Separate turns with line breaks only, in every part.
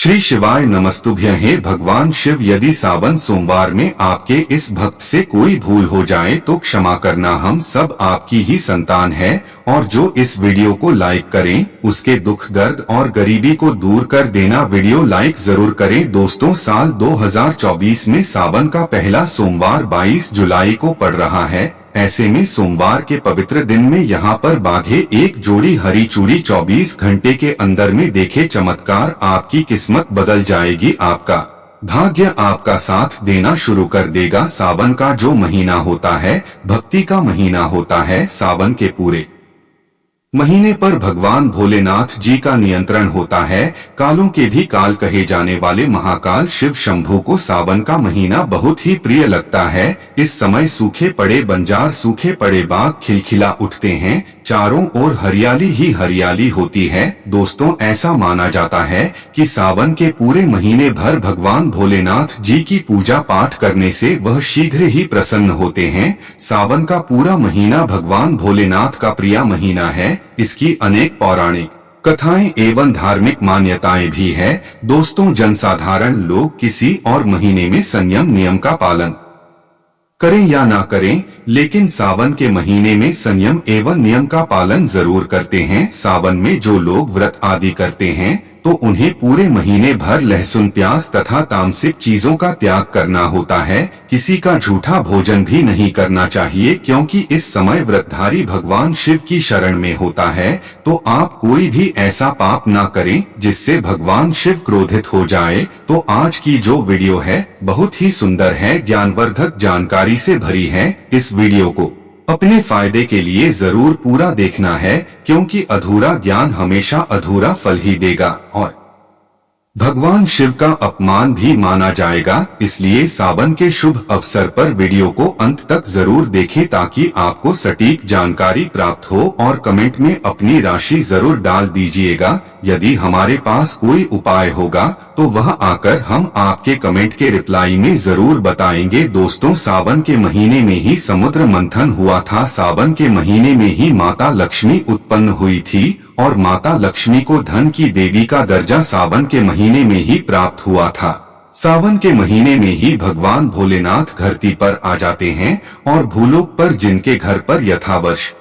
श्री शिवाय नमस्तुभ्यं। हे भगवान शिव, यदि सावन सोमवार में आपके इस भक्त से कोई भूल हो जाए तो क्षमा करना, हम सब आपकी ही संतान है। और जो इस वीडियो को लाइक करें उसके दुख दर्द और गरीबी को दूर कर देना। वीडियो लाइक जरूर करें। दोस्तों, साल 2024 में सावन का पहला सोमवार 22 जुलाई को पड़ रहा है। ऐसे में सोमवार के पवित्र दिन में यहाँ पर बांधे एक जोड़ी हरी चूड़ी 24 घंटे के अंदर में देखे चमत्कार, आपकी किस्मत बदल जाएगी। आपका भाग्य आपका साथ देना शुरू कर देगा। सावन का जो महीना होता है भक्ति का महीना होता है। सावन के पूरे महीने पर भगवान भोलेनाथ जी का नियंत्रण होता है। कालों के भी काल कहे जाने वाले महाकाल शिव शंभू को सावन का महीना बहुत ही प्रिय लगता है। इस समय सूखे पड़े बंजार, सूखे पड़े बाग खिलखिला उठते हैं। चारों ओर हरियाली ही हरियाली होती है। दोस्तों, ऐसा माना जाता है कि सावन के पूरे महीने भर भगवान भोलेनाथ जी की पूजा पाठ करने से वह शीघ्र ही प्रसन्न होते हैं। सावन का पूरा महीना भगवान भोलेनाथ का प्रिय महीना है। इसकी अनेक पौराणिक कथाएं एवं धार्मिक मान्यताएं भी है। दोस्तों, जनसाधारण लोग किसी और महीने में संयम नियम का पालन करें या ना करें, लेकिन सावन के महीने में संयम एवं नियम का पालन जरूर करते हैं। सावन में जो लोग व्रत आदि करते हैं तो उन्हें पूरे महीने भर लहसुन, प्याज तथा तामसिक चीजों का त्याग करना होता है। किसी का झूठा भोजन भी नहीं करना चाहिए, क्योंकि इस समय व्रतधारी भगवान शिव की शरण में होता है। तो आप कोई भी ऐसा पाप ना करें जिससे भगवान शिव क्रोधित हो जाए। तो आज की जो वीडियो है बहुत ही सुंदर है, ज्ञानवर्धक जानकारी से भरी है। इस वीडियो को अपने फायदे के लिए जरूर पूरा देखना है, क्योंकि अधूरा ज्ञान हमेशा अधूरा फल ही देगा और भगवान शिव का अपमान भी माना जाएगा। इसलिए सावन के शुभ अवसर पर वीडियो को अंत तक जरूर देखें ताकि आपको सटीक जानकारी प्राप्त हो। और कमेंट में अपनी राशि जरूर डाल दीजिएगा। यदि हमारे पास कोई उपाय होगा तो वह आकर हम आपके कमेंट के रिप्लाई में जरूर बताएंगे। दोस्तों, सावन के महीने में ही समुद्र मंथन हुआ था। सावन के महीने में ही माता लक्ष्मी उत्पन्न हुई थी और माता लक्ष्मी को धन की देवी का दर्जा सावन के महीने में ही प्राप्त हुआ था। सावन के महीने में ही भगवान भोलेनाथ धरती पर आ जाते हैं और भूलोक पर जिनके घर पर यथावर्ष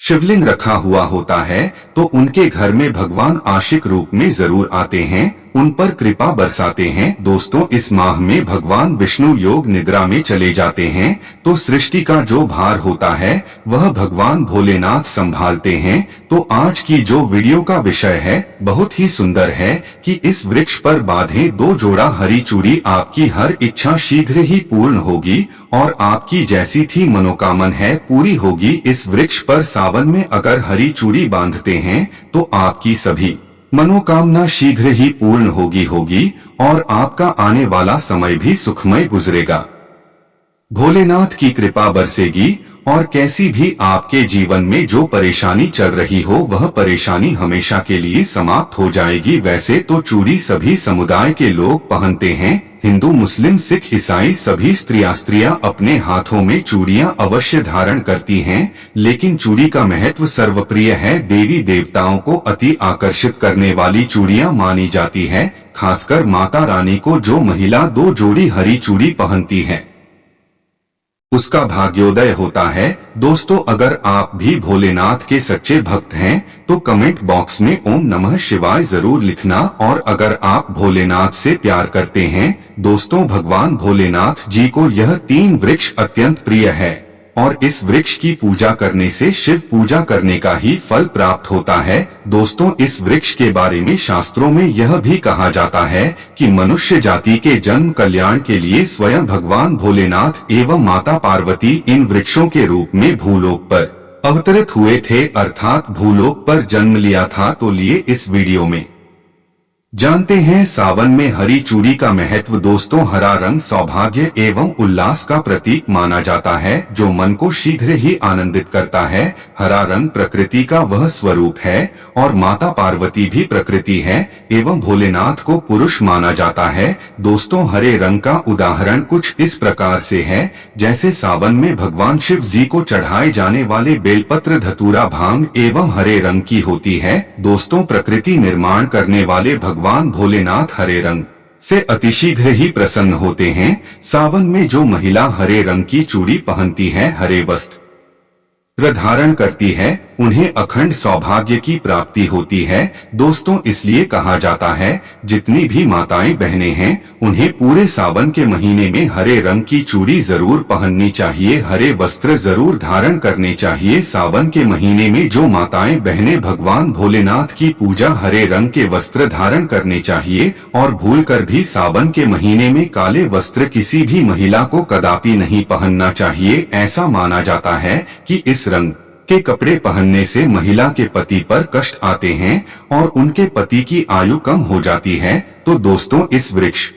शिवलिंग रखा हुआ होता है तो उनके घर में भगवान आशिक रूप में जरूर आते हैं, उन पर कृपा बरसाते हैं। दोस्तों, इस माह में भगवान विष्णु योग निद्रा में चले जाते हैं तो सृष्टि का जो भार होता है वह भगवान भोलेनाथ संभालते हैं। तो आज की जो वीडियो का विषय है बहुत ही सुंदर है कि इस वृक्ष पर बांधे 2 जोड़ा हरी चूड़ी, आपकी हर इच्छा शीघ्र ही पूर्ण होगी और आपकी जैसी थी मनोकामना है पूरी होगी। इस वृक्ष पर सावन में अगर हरी चूड़ी बांधते हैं तो आपकी सभी मनोकामना शीघ्र ही पूर्ण होगी और आपका आने वाला समय भी सुखमय गुजरेगा। भोलेनाथ की कृपा बरसेगी और कैसी भी आपके जीवन में जो परेशानी चल रही हो वह परेशानी हमेशा के लिए समाप्त हो जाएगी। वैसे तो चूड़ी सभी समुदाय के लोग पहनते हैं, हिंदू, मुस्लिम, सिख, ईसाई सभी स्त्रियां अपने हाथों में चूड़ियां अवश्य धारण करती हैं। लेकिन चूड़ी का महत्व सर्वप्रिय है। देवी देवताओं को अति आकर्षित करने वाली चूड़ियां मानी जाती है। खासकर माता रानी को जो महिला 2 जोड़ी हरी चूड़ी पहनती है उसका भाग्योदय होता है। दोस्तों, अगर आप भी भोलेनाथ के सच्चे भक्त हैं तो कमेंट बॉक्स में ओम नमः शिवाय जरूर लिखना। और अगर आप भोलेनाथ से प्यार करते हैं दोस्तों, भगवान भोलेनाथ जी को यह 3 वृक्ष अत्यंत प्रिय है और इस वृक्ष की पूजा करने से शिव पूजा करने का ही फल प्राप्त होता है। दोस्तों, इस वृक्ष के बारे में शास्त्रों में यह भी कहा जाता है कि मनुष्य जाति के जन्म कल्याण के लिए स्वयं भगवान भोलेनाथ एवं माता पार्वती इन वृक्षों के रूप में भूलोक पर अवतरित हुए थे, अर्थात भूलोक पर जन्म लिया था। तो लिए इस वीडियो में जानते हैं सावन में हरी चूड़ी का महत्व। दोस्तों, हरा रंग सौभाग्य एवं उल्लास का प्रतीक माना जाता है जो मन को शीघ्र ही आनंदित करता है। हरा रंग प्रकृति का वह स्वरूप है और माता पार्वती भी प्रकृति है एवं भोलेनाथ को पुरुष माना जाता है। दोस्तों, हरे रंग का उदाहरण कुछ इस प्रकार से है जैसे सावन में भगवान शिव जी को चढ़ाए जाने वाले बेलपत्र, धतूरा, भांग एवं हरे रंग की होती है। दोस्तों, प्रकृति निर्माण करने वाले भगवान भोलेनाथ हरे रंग से अतिशीघ्र ही प्रसन्न होते हैं। सावन में जो महिला हरे रंग की चूड़ी पहनती है, हरे वस्त्र धारण करती है, उन्हें अखंड सौभाग्य की प्राप्ति होती है। दोस्तों, इसलिए कहा जाता है जितनी भी माताएं बहनें हैं उन्हें पूरे सावन के महीने में हरे रंग की चूड़ी जरूर पहननी चाहिए, हरे वस्त्र जरूर धारण करने चाहिए। सावन के महीने में जो माताएं बहनें भगवान भोलेनाथ की पूजा हरे रंग के वस्त्र धारण करने चाहिए, और भूलकर भी सावन के महीने में काले वस्त्र किसी भी महिला को कदापि नहीं पहनना चाहिए। ऐसा माना जाता है कि इस रंग के कपड़े पहनने से महिला के पति पर कष्ट आते हैं और उनके पति की आयु कम हो जाती है। तो दोस्तों, इस वृक्ष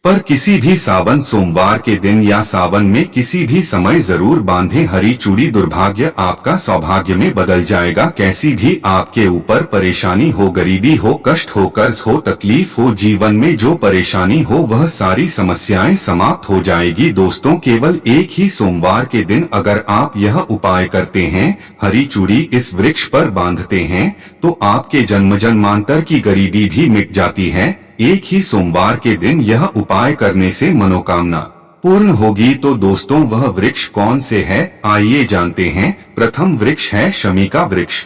पर किसी भी सावन सोमवार के दिन या सावन में किसी भी समय जरूर बांधे हरी चूड़ी। दुर्भाग्य आपका सौभाग्य में बदल जाएगा। कैसी भी आपके ऊपर परेशानी हो, गरीबी हो, कष्ट हो, कर्ज हो, तकलीफ हो, जीवन में जो परेशानी हो वह सारी समस्याएं समाप्त हो जाएगी। दोस्तों, केवल एक ही सोमवार के दिन अगर आप यह उपाय करते हैं, हरी चूड़ी इस वृक्ष पर बांधते हैं, तो आपके जन्म जन्मांतर की गरीबी भी मिट जाती है। एक ही सोमवार के दिन यह उपाय करने से मनोकामना पूर्ण होगी। तो दोस्तों, वह वृक्ष कौन से है, आइए जानते हैं। प्रथम वृक्ष है शमी का वृक्ष।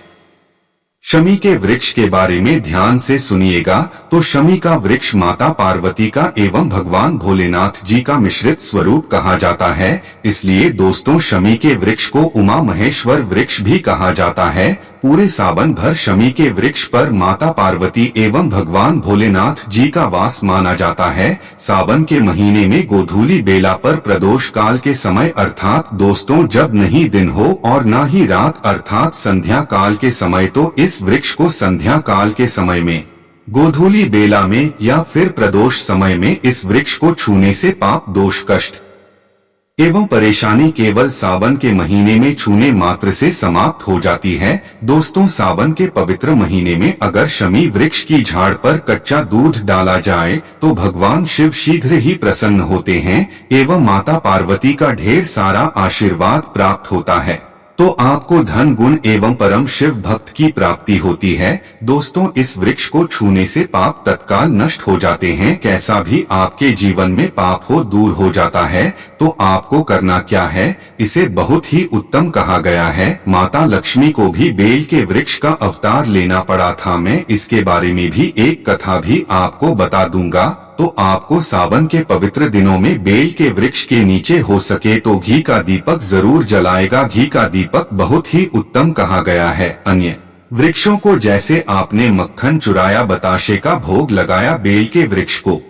शमी के वृक्ष के बारे में ध्यान से सुनिएगा। तो शमी का वृक्ष माता पार्वती का एवं भगवान भोलेनाथ जी का मिश्रित स्वरूप कहा जाता है। इसलिए दोस्तों, शमी के वृक्ष को उमा महेश्वर वृक्ष भी कहा जाता है। पूरे सावन भर शमी के वृक्ष पर माता पार्वती एवं भगवान भोलेनाथ जी का वास माना जाता है। सावन के महीने में गोधूली बेला पर प्रदोष काल के समय अर्थात दोस्तों जब नहीं दिन हो और ना ही रात अर्थात संध्या काल के समय, तो इस वृक्ष को संध्या काल के समय में, गोधूली बेला में या फिर प्रदोष समय में इस वृक्ष को छूने से पाप, दोष, कष्ट एवं परेशानी केवल सावन के महीने में छूने मात्र से समाप्त हो जाती है। दोस्तों, सावन के पवित्र महीने में अगर शमी वृक्ष की झाड़ पर कच्चा दूध डाला जाए तो भगवान शिव शीघ्र ही प्रसन्न होते हैं एवं माता पार्वती का ढेर सारा आशीर्वाद प्राप्त होता है। तो आपको धन, गुण एवं परम शिव भक्त की प्राप्ति होती है। दोस्तों, इस वृक्ष को छूने से पाप तत्काल नष्ट हो जाते हैं। कैसा भी आपके जीवन में पाप हो, दूर हो जाता है। तो आपको करना क्या है, इसे बहुत ही उत्तम कहा गया है। माता लक्ष्मी को भी बेल के वृक्ष का अवतार लेना पड़ा था। मैं इसके बारे में भी एक कथा भी आपको बता दूंगा। तो आपको सावन के पवित्र दिनों में बेल के वृक्ष के नीचे हो सके तो घी का दीपक जरूर जलाएगा। घी का दीपक बहुत ही उत्तम कहा गया है। अन्य वृक्षों को जैसे आपने मक्खन चुराया, बताशे का भोग लगाया, बेल के वृक्ष को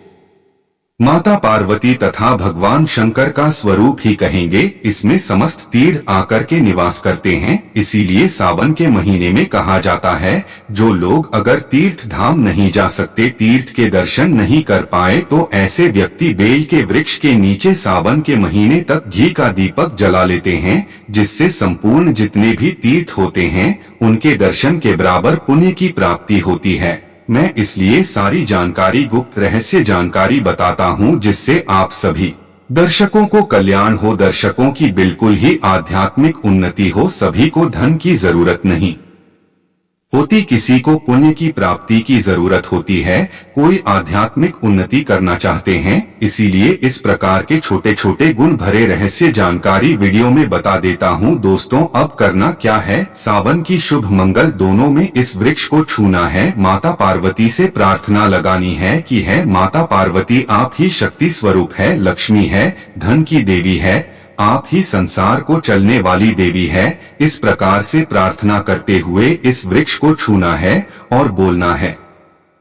माता पार्वती तथा भगवान शंकर का स्वरूप ही कहेंगे। इसमें समस्त तीर्थ आकर के निवास करते हैं। इसीलिए सावन के महीने में कहा जाता है जो लोग अगर तीर्थ धाम नहीं जा सकते, तीर्थ के दर्शन नहीं कर पाए, तो ऐसे व्यक्ति बेल के वृक्ष के नीचे सावन के महीने तक घी का दीपक जला लेते हैं, जिससे संपूर्ण जितने भी तीर्थ होते हैं उनके दर्शन के बराबर पुण्य की प्राप्ति होती है। मैं इसलिए सारी जानकारी, गुप्त रहस्य जानकारी बताता हूँ जिससे आप सभी दर्शकों को कल्याण हो, दर्शकों की बिल्कुल ही आध्यात्मिक उन्नति हो। सभी को धन की जरूरत नहीं होती, किसी को पुण्य की प्राप्ति की जरूरत होती है। कोई आध्यात्मिक उन्नति करना चाहते हैं, इसीलिए इस प्रकार के छोटे छोटे गुण भरे रहस्य जानकारी वीडियो में बता देता हूँ। दोस्तों, अब करना क्या है, सावन की शुभ मंगल दोनों में इस वृक्ष को छूना है। माता पार्वती से प्रार्थना लगानी है कि है माता पार्वती, आप ही शक्ति स्वरूप है, लक्ष्मी है, धन की देवी है, आप ही संसार को चलने वाली देवी है। इस प्रकार से प्रार्थना करते हुए इस वृक्ष को छूना है और बोलना है,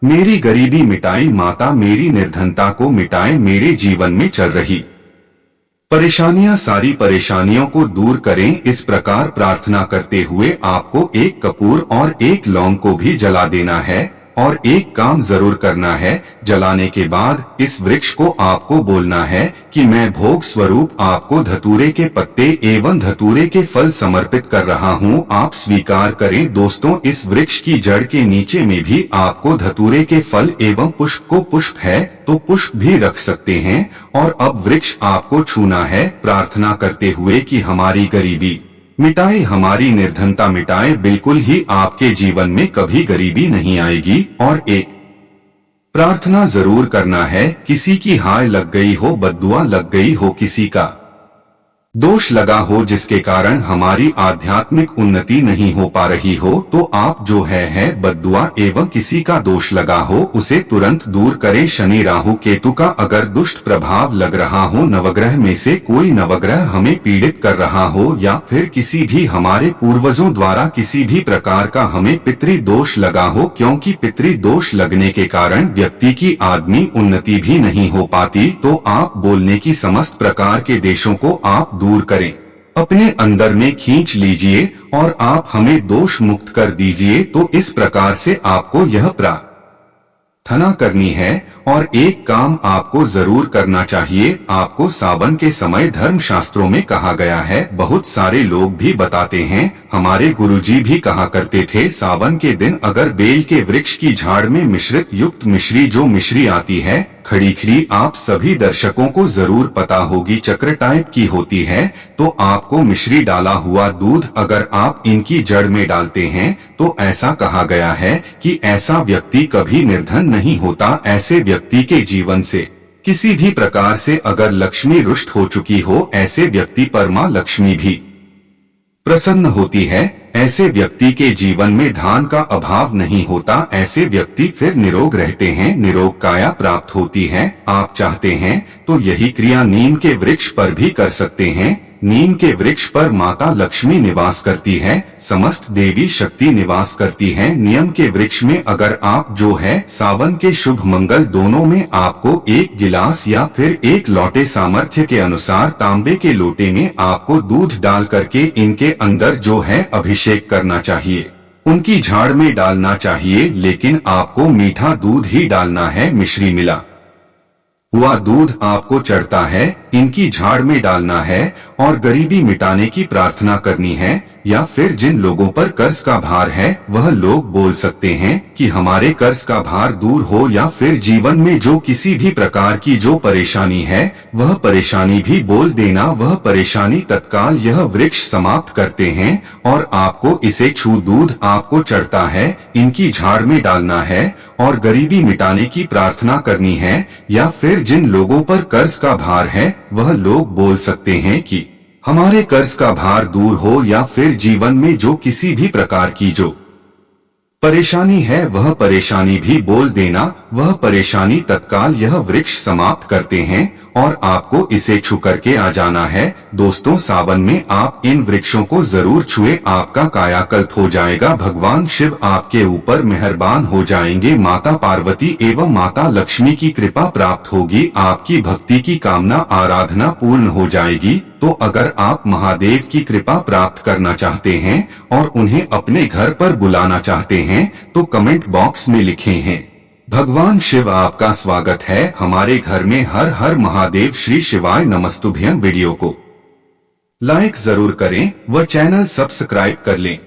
मेरी गरीबी मिटाई माता, मेरी निर्धनता को मिटाए, मेरे जीवन में चल रही परेशानियां, सारी परेशानियों को दूर करें। इस प्रकार प्रार्थना करते हुए आपको एक कपूर और एक लौंग को भी जला देना है और एक काम जरूर करना है। जलाने के बाद इस वृक्ष को आपको बोलना है कि मैं भोग स्वरूप आपको धतूरे के पत्ते एवं धतूरे के फल समर्पित कर रहा हूँ, आप स्वीकार करें। दोस्तों, इस वृक्ष की जड़ के नीचे में भी आपको धतूरे के फल एवं पुष्प को, पुष्प है तो पुष्प भी रख सकते हैं। और अब वृक्ष आपको छूना है, प्रार्थना करते हुए कि हमारी गरीबी मिटाए, हमारी निर्धनता मिटाए, बिल्कुल ही आपके जीवन में कभी गरीबी नहीं आएगी। और एक प्रार्थना जरूर करना है। किसी की हाय लग गई हो, बद्दुआ लग गई हो, किसी का दोष लगा हो जिसके कारण हमारी आध्यात्मिक उन्नति नहीं हो पा रही हो, तो आप जो है बद्दुआ एवं किसी का दोष लगा हो उसे तुरंत दूर करें। शनि राहु केतु का अगर दुष्ट प्रभाव लग रहा हो, नवग्रह में से कोई नवग्रह हमें पीड़ित कर रहा हो, या फिर किसी भी हमारे पूर्वजों द्वारा किसी भी प्रकार का हमें पितृ दोष लगा हो, क्योंकि पितृ दोष लगने के कारण व्यक्ति की आदमी उन्नति भी नहीं हो पाती, तो आप बोलने की समस्त प्रकार के देशों को आप दूर करें, अपने अंदर में खींच लीजिए और आप हमें दोष मुक्त कर दीजिए। तो इस प्रकार से आपको यह प्रार्थना करनी है। और एक काम आपको जरूर करना चाहिए। आपको सावन के समय धर्म शास्त्रों में कहा गया है, बहुत सारे लोग भी बताते हैं, हमारे गुरुजी भी कहा करते थे, सावन के दिन अगर बेल के वृक्ष की झाड़ में मिश्रित युक्त मिश्री, जो मिश्री आती है खड़ी खड़ी, आप सभी दर्शकों को जरूर पता होगी, चक्र टाइप की होती है, तो आपको मिश्री डाला हुआ दूध अगर आप इनकी जड़ में डालते हैं तो ऐसा कहा गया है कि ऐसा व्यक्ति कभी निर्धन नहीं होता। ऐसे व्यक्ति के जीवन से किसी भी प्रकार से अगर लक्ष्मी रुष्ट हो चुकी हो, ऐसे व्यक्ति पर मां लक्ष्मी भी प्रसन्न होती है। ऐसे व्यक्ति के जीवन में धन का अभाव नहीं होता। ऐसे व्यक्ति फिर निरोग रहते हैं, निरोग काया प्राप्त होती है। आप चाहते हैं तो यही क्रिया नीम के वृक्ष पर भी कर सकते हैं। नीम के वृक्ष पर माता लक्ष्मी निवास करती है, समस्त देवी शक्ति निवास करती है। नीम के वृक्ष में अगर आप जो है सावन के शुभ मंगल दोनों में आपको एक गिलास या फिर एक लोटे सामर्थ्य के अनुसार तांबे के लोटे में आपको दूध डाल करके इनके अंदर जो है अभिषेक करना चाहिए, उनकी झाड़ में डालना चाहिए, लेकिन आपको मीठा दूध ही डालना है। मिश्री मिला हुआ दूध आपको चढ़ता है, इनकी झाड़ में डालना है और गरीबी मिटाने की प्रार्थना करनी है। या फिर जिन लोगों पर कर्ज का भार है वह लोग बोल सकते हैं कि हमारे कर्ज का भार दूर हो, या फिर जीवन में जो किसी भी प्रकार की जो परेशानी है वह परेशानी भी बोल देना, वह परेशानी तत्काल यह वृक्ष समाप्त करते हैं। और आपको इसे छू दूध आपको चढ़ता है, इनकी झाड़ में डालना है और गरीबी मिटाने की प्रार्थना करनी है। या फिर जिन लोगों पर कर्ज का भार है वह लोग बोल सकते हैं कि हमारे कर्ज का भार दूर हो, या फिर जीवन में जो किसी भी प्रकार की जो परेशानी है वह परेशानी भी बोल देना, वह परेशानी तत्काल यह वृक्ष समाप्त करते हैं और आपको इसे छू करके आ जाना है। दोस्तों, सावन में आप इन वृक्षों को जरूर छुए, आपका कायाकल्प हो जाएगा। भगवान शिव आपके ऊपर मेहरबान हो जाएंगे, माता पार्वती एवं माता लक्ष्मी की कृपा प्राप्त होगी, आपकी भक्ति की कामना आराधना पूर्ण हो जाएगी। तो अगर आप महादेव की कृपा प्राप्त करना चाहते हैं और उन्हें अपने घर पर बुलाना चाहते हैं तो कमेंट बॉक्स में लिखें हैं। भगवान शिव आपका स्वागत है हमारे घर में। हर हर महादेव, श्री शिवाय नमस्तुभ्यं। वीडियो को लाइक जरूर करें व चैनल सब्सक्राइब कर लें।